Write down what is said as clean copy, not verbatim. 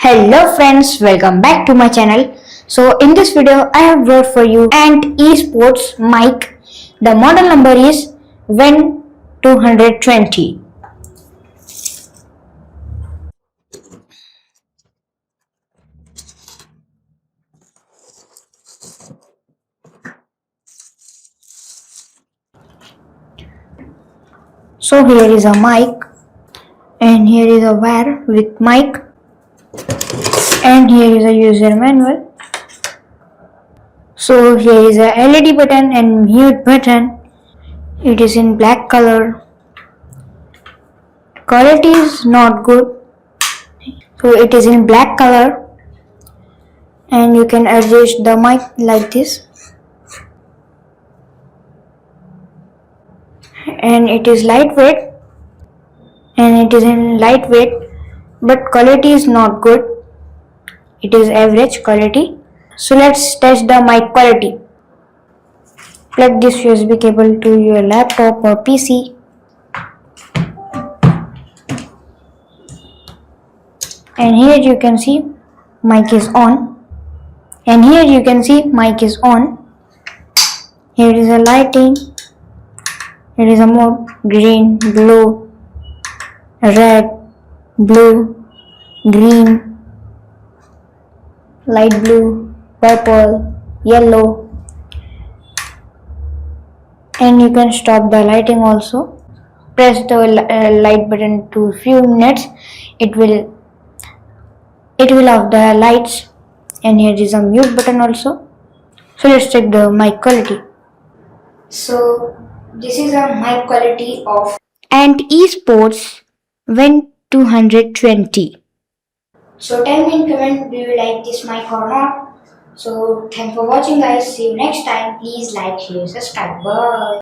Hello friends, welcome back to my channel. So in this video I have brought for you Ant Esports mic. The model number is WEN 220. So here is a mic and here is a wire with mic and here is a user manual. So here is a LED button and mute button. It is in black color. Quality is not good. So it is in black color and you can adjust the mic like this. And it is lightweight but quality is not good. It is average quality. So let's test the mic quality. Plug this USB cable to your laptop or PC. And here you can see mic is on. Here is a lighting. Here is a mode: green, blue, red, blue, green, light blue, purple, yellow. And you can stop the lighting also. Press the light button to few minutes. It will off the lights. And here is a mute button also. So let's check the mic quality. So this is a mic quality of Ant Esports WEN 220. So tell me in comment, do you like this mic or not? So thanks for watching guys. See you next time. Please like, share, subscribe. Bye.